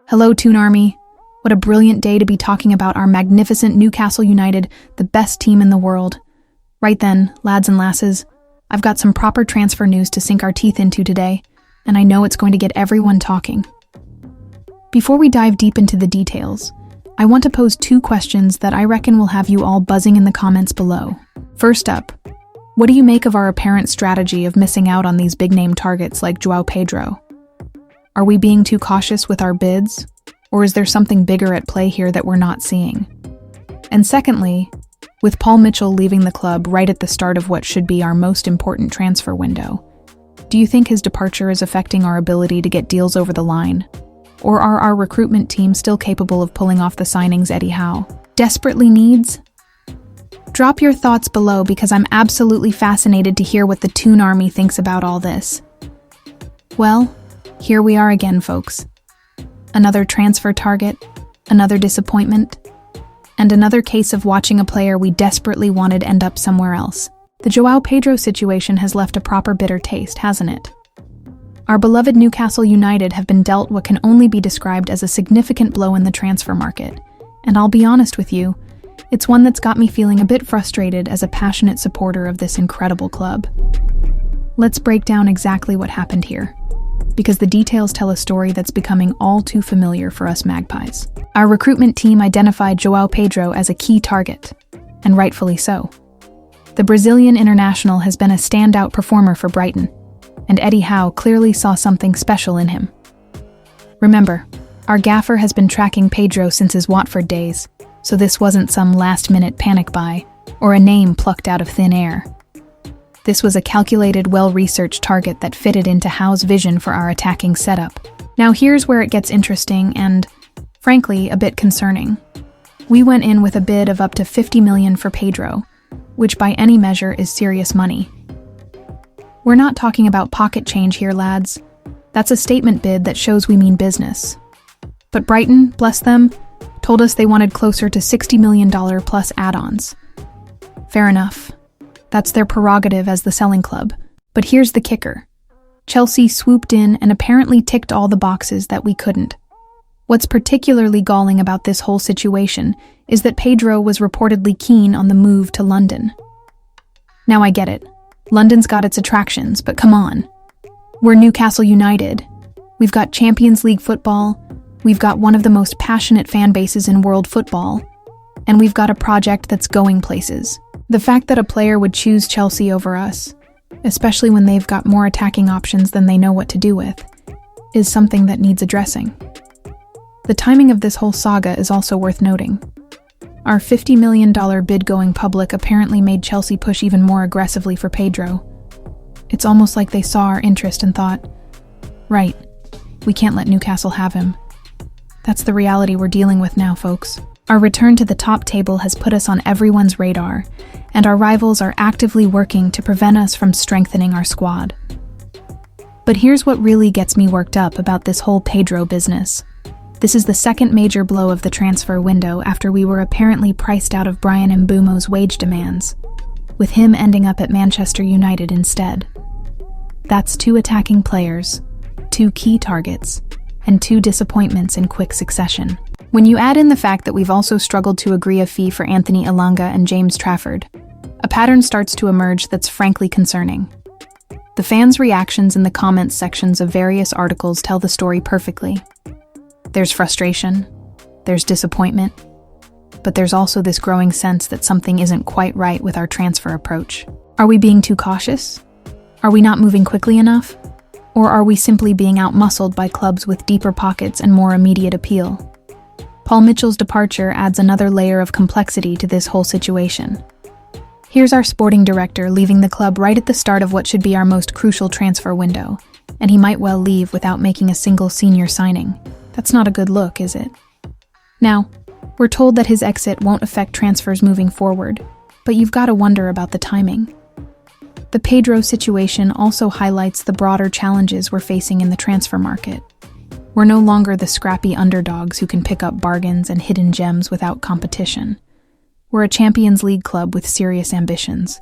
Hello, Toon Army. What a brilliant day to be talking about our magnificent Newcastle United, the best team in the world. Right then, lads and lasses, I've got some proper transfer news to sink our teeth into today, and I know it's going to get everyone talking. Before we dive deep into the details, I want to pose two questions that I reckon will have you all buzzing in the comments below. First up, what do you make of our apparent strategy of missing out on these big-name targets like Joao Pedro? Are we being too cautious with our bids, or is there something bigger at play here that we're not seeing? And secondly, with Paul Mitchell leaving the club right at the start of what should be our most important transfer window, do you think his departure is affecting our ability to get deals over the line? Or are our recruitment team still capable of pulling off the signings Eddie Howe desperately needs? Drop your thoughts below because I'm absolutely fascinated to hear what the Toon Army thinks about all this. Well, here we are again, folks. Another transfer target, another disappointment, and another case of watching a player we desperately wanted end up somewhere else. The Joao Pedro situation has left a proper bitter taste, hasn't it? Our beloved Newcastle United have been dealt what can only be described as a significant blow in the transfer market, and I'll be honest with you, it's one that's got me feeling a bit frustrated as a passionate supporter of this incredible club. Let's break down exactly what happened here, because the details tell a story that's becoming all too familiar for us Magpies. Our recruitment team identified Joao Pedro as a key target, and rightfully so. The Brazilian international has been a standout performer for Brighton, and Eddie Howe clearly saw something special in him. Remember, our gaffer has been tracking Pedro since his Watford days, so this wasn't some last-minute panic buy or a name plucked out of thin air. This was a calculated, well-researched target that fitted into Howe's vision for our attacking setup. Now here's where it gets interesting and, frankly, a bit concerning. We went in with a bid of up to $50 million for Pedro, which by any measure is serious money. We're not talking about pocket change here, lads. That's a statement bid that shows we mean business. But Brighton, bless them, told us they wanted closer to $60 million plus add-ons. Fair enough. That's their prerogative as the selling club. But here's the kicker. Chelsea swooped in and apparently ticked all the boxes that we couldn't. What's particularly galling about this whole situation is that Pedro was reportedly keen on the move to London. Now I get it. London's got its attractions, but come on. We're Newcastle United. We've got Champions League football, we've got one of the most passionate fan bases in world football, and we've got a project that's going places. The fact that a player would choose Chelsea over us, especially when they've got more attacking options than they know what to do with, is something that needs addressing. The timing of this whole saga is also worth noting. Our $50 million bid going public apparently made Chelsea push even more aggressively for Pedro. It's almost like they saw our interest and thought, right, we can't let Newcastle have him. That's the reality we're dealing with now, folks. Our return to the top table has put us on everyone's radar, and our rivals are actively working to prevent us from strengthening our squad. But here's what really gets me worked up about this whole Pedro business. This is the second major blow of the transfer window after we were apparently priced out of Brian Mbeumo's wage demands, with him ending up at Manchester United instead. That's two attacking players, two key targets, and two disappointments in quick succession. When you add in the fact that we've also struggled to agree a fee for Anthony Elanga and James Trafford, a pattern starts to emerge that's frankly concerning. The fans' reactions in the comments sections of various articles tell the story perfectly. There's frustration, there's disappointment, but there's also this growing sense that something isn't quite right with our transfer approach. Are we being too cautious? Are we not moving quickly enough? Or are we simply being outmuscled by clubs with deeper pockets and more immediate appeal? Paul Mitchell's departure adds another layer of complexity to this whole situation. Here's our sporting director leaving the club right at the start of what should be our most crucial transfer window, and he might well leave without making a single senior signing. That's not a good look, is it? Now, we're told that his exit won't affect transfers moving forward, but you've got to wonder about the timing. The Pedro situation also highlights the broader challenges we're facing in the transfer market. We're no longer the scrappy underdogs who can pick up bargains and hidden gems without competition. We're a Champions League club with serious ambitions,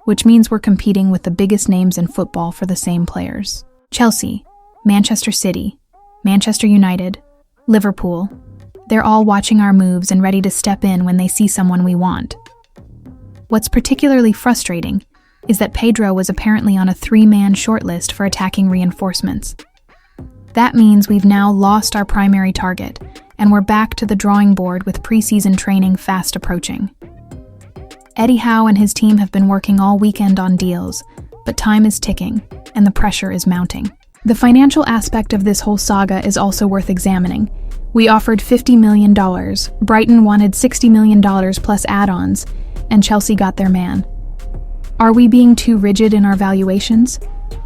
which means we're competing with the biggest names in football for the same players. Chelsea, Manchester City, Manchester United, Liverpool. They're all watching our moves and ready to step in when they see someone we want. What's particularly frustrating is that Pedro was apparently on a 3-man shortlist for attacking reinforcements. That means we've now lost our primary target, and we're back to the drawing board with preseason training fast approaching. Eddie Howe and his team have been working all weekend on deals, but time is ticking, and the pressure is mounting. The financial aspect of this whole saga is also worth examining. We offered $50 million, Brighton wanted $60 million plus add-ons, and Chelsea got their man. Are we being too rigid in our valuations?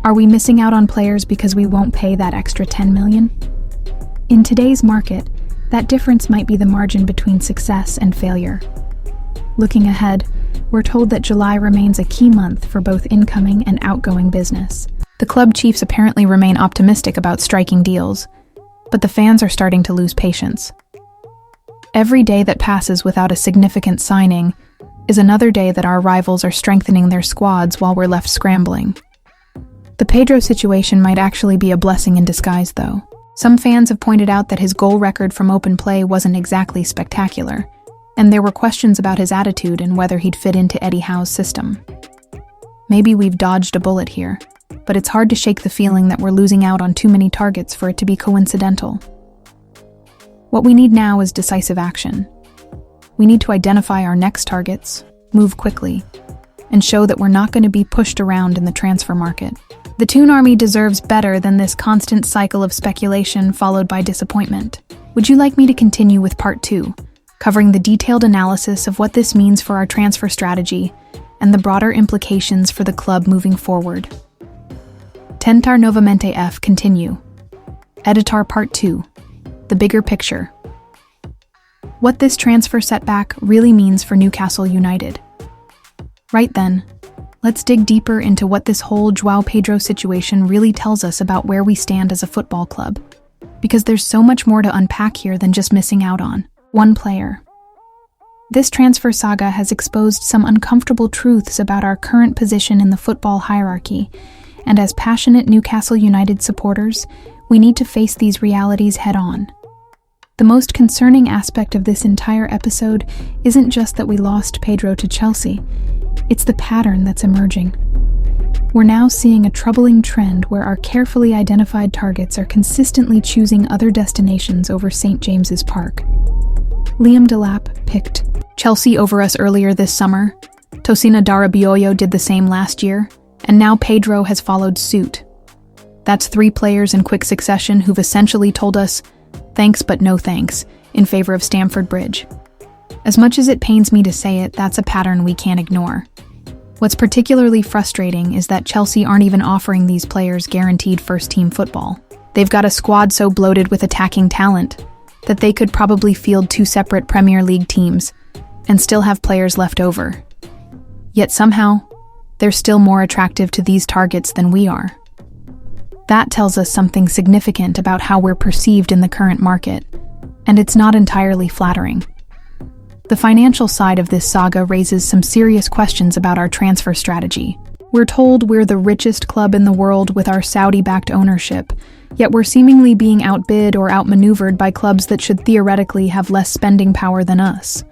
Are we missing out on players because we won't pay that extra $10 million? In today's market, that difference might be the margin between success and failure. Looking ahead, we're told that July remains a key month for both incoming and outgoing business. The club chiefs apparently remain optimistic about striking deals, but the fans are starting to lose patience. Every day that passes without a significant signing is another day that our rivals are strengthening their squads while we're left scrambling. The Pedro situation might actually be a blessing in disguise, though. Some fans have pointed out that his goal record from open play wasn't exactly spectacular, and there were questions about his attitude and whether he'd fit into Eddie Howe's system. Maybe we've dodged a bullet here, but it's hard to shake the feeling that we're losing out on too many targets for it to be coincidental. What we need now is decisive action. We need to identify our next targets, move quickly, and show that we're not going to be pushed around in the transfer market. The Toon Army deserves better than this constant cycle of speculation followed by disappointment. Would you like me to continue with part 2, covering the detailed analysis of what this means for our transfer strategy and the broader implications for the club moving forward? Tentar novamente F. Continue. Editar Part 2. The bigger picture. What this transfer setback really means for Newcastle United. Right then, let's dig deeper into what this whole Joao Pedro situation really tells us about where we stand as a football club. Because there's so much more to unpack here than just missing out on one player. This transfer saga has exposed some uncomfortable truths about our current position in the football hierarchy, and as passionate Newcastle United supporters, we need to face these realities head-on. The most concerning aspect of this entire episode isn't just that we lost Pedro to Chelsea, it's the pattern that's emerging. We're now seeing a troubling trend where our carefully identified targets are consistently choosing other destinations over St. James's Park. Liam Delap picked Chelsea over us earlier this summer, Tosin Darabioyo did the same last year, and now Pedro has followed suit. That's 3 players in quick succession who've essentially told us, thanks but no thanks, in favor of Stamford Bridge. As much as it pains me to say it, that's a pattern we can't ignore. What's particularly frustrating is that Chelsea aren't even offering these players guaranteed first-team football. They've got a squad so bloated with attacking talent that they could probably field 2 separate Premier League teams and still have players left over. Yet somehow, they're still more attractive to these targets than we are. That tells us something significant about how we're perceived in the current market, and it's not entirely flattering. The financial side of this saga raises some serious questions about our transfer strategy. We're told we're the richest club in the world with our Saudi-backed ownership, yet we're seemingly being outbid or outmaneuvered by clubs that should theoretically have less spending power than us.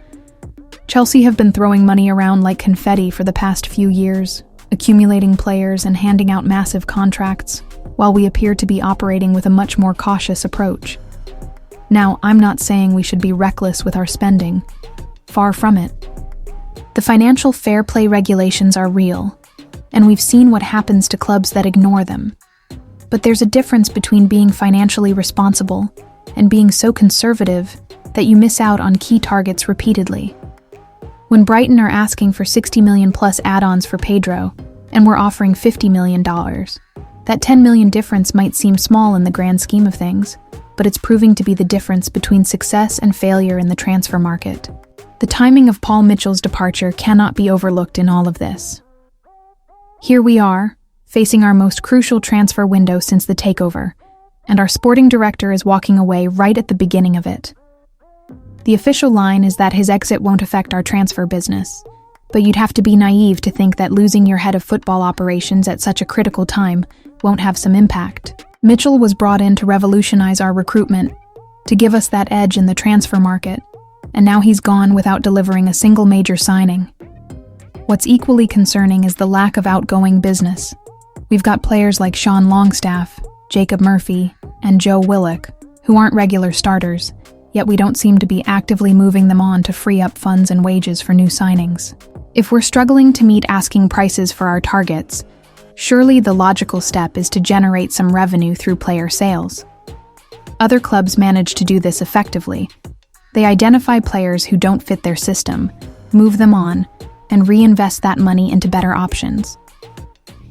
Chelsea have been throwing money around like confetti for the past few years, accumulating players and handing out massive contracts, while we appear to be operating with a much more cautious approach. Now, I'm not saying we should be reckless with our spending. Far from it. The financial fair play regulations are real, and we've seen what happens to clubs that ignore them. But there's a difference between being financially responsible and being so conservative that you miss out on key targets repeatedly. When Brighton are asking for $60 million plus add-ons for Pedro, and we're offering $50 million, that $10 million difference might seem small in the grand scheme of things, but it's proving to be the difference between success and failure in the transfer market. The timing of Paul Mitchell's departure cannot be overlooked in all of this. Here we are, facing our most crucial transfer window since the takeover, and our sporting director is walking away right at the beginning of it. The official line is that his exit won't affect our transfer business, but you'd have to be naive to think that losing your head of football operations at such a critical time won't have some impact. Mitchell was brought in to revolutionize our recruitment, to give us that edge in the transfer market, and now he's gone without delivering a single major signing. What's equally concerning is the lack of outgoing business. We've got players like Sean Longstaff, Jacob Murphy, and Joe Willock, who aren't regular starters, yet we don't seem to be actively moving them on to free up funds and wages for new signings. If we're struggling to meet asking prices for our targets, surely the logical step is to generate some revenue through player sales. Other clubs manage to do this effectively. They identify players who don't fit their system, move them on, and reinvest that money into better options.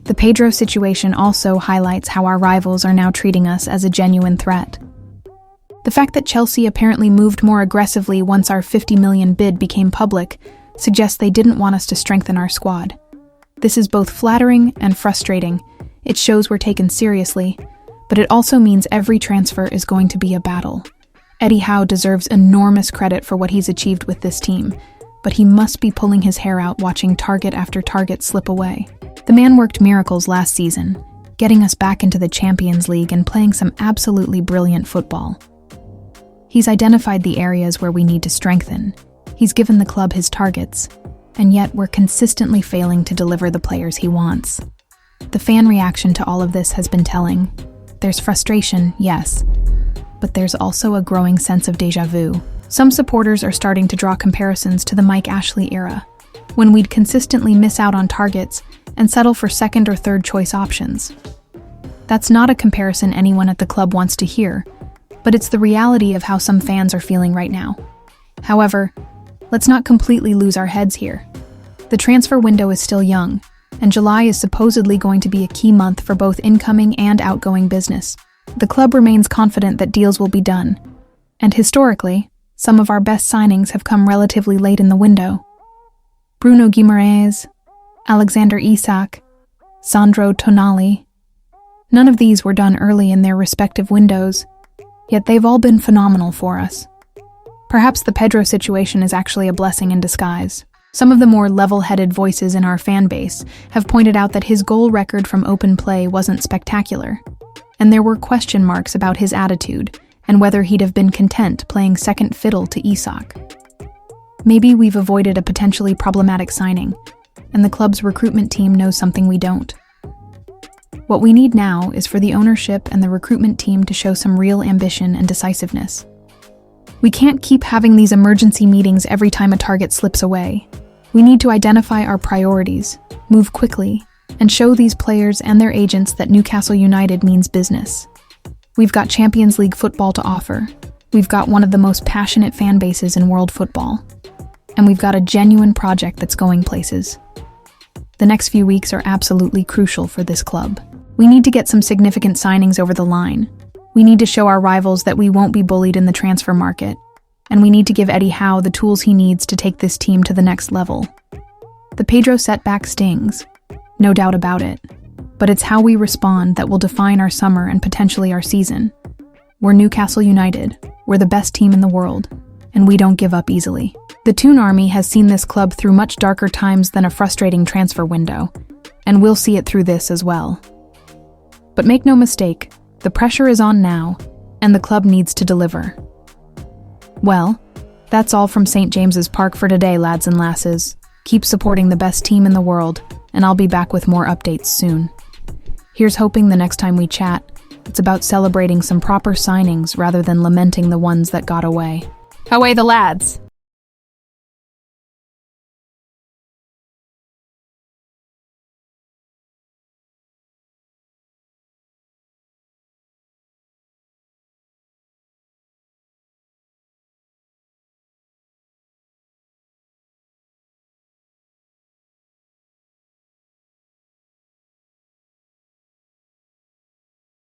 The Pedro situation also highlights how our rivals are now treating us as a genuine threat. The fact that Chelsea apparently moved more aggressively once our $50 million bid became public suggests they didn't want us to strengthen our squad. This is both flattering and frustrating. It shows we're taken seriously, but it also means every transfer is going to be a battle. Eddie Howe deserves enormous credit for what he's achieved with this team, but he must be pulling his hair out watching target after target slip away. The man worked miracles last season, getting us back into the Champions League and playing some absolutely brilliant football. He's identified the areas where we need to strengthen. He's given the club his targets, and yet we're consistently failing to deliver the players he wants. The fan reaction to all of this has been telling. There's frustration, yes, but there's also a growing sense of déjà vu. Some supporters are starting to draw comparisons to the Mike Ashley era, when we'd consistently miss out on targets and settle for second or third choice options. That's not a comparison anyone at the club wants to hear, but it's the reality of how some fans are feeling right now. However, let's not completely lose our heads here. The transfer window is still young, and July is supposedly going to be a key month for both incoming and outgoing business. The club remains confident that deals will be done, and historically, some of our best signings have come relatively late in the window. Bruno Guimaraes, Alexander Isak, Sandro Tonali. None of these were done early in their respective windows, yet they've all been phenomenal for us. Perhaps the Pedro situation is actually a blessing in disguise. Some of the more level-headed voices in our fan base have pointed out that his goal record from open play wasn't spectacular, and there were question marks about his attitude and whether he'd have been content playing second fiddle to Isak. Maybe we've avoided a potentially problematic signing, and the club's recruitment team knows something we don't. What we need now is for the ownership and the recruitment team to show some real ambition and decisiveness. We can't keep having these emergency meetings every time a target slips away. We need to identify our priorities, move quickly, and show these players and their agents that Newcastle United means business. We've got Champions League football to offer. We've got one of the most passionate fan bases in world football. And we've got a genuine project that's going places. The next few weeks are absolutely crucial for this club. We need to get some significant signings over the line. We need to show our rivals that we won't be bullied in the transfer market. And we need to give Eddie Howe the tools he needs to take this team to the next level. The Pedro setback stings, no doubt about it. But it's how we respond that will define our summer and potentially our season. We're Newcastle United. We're the best team in the world. And we don't give up easily. The Toon Army has seen this club through much darker times than a frustrating transfer window. And we'll see it through this as well. But make no mistake, the pressure is on now, and the club needs to deliver. Well, that's all from St. James's Park for today, lads and lasses. Keep supporting the best team in the world, and I'll be back with more updates soon. Here's hoping the next time we chat, it's about celebrating some proper signings rather than lamenting the ones that got away. Away the lads!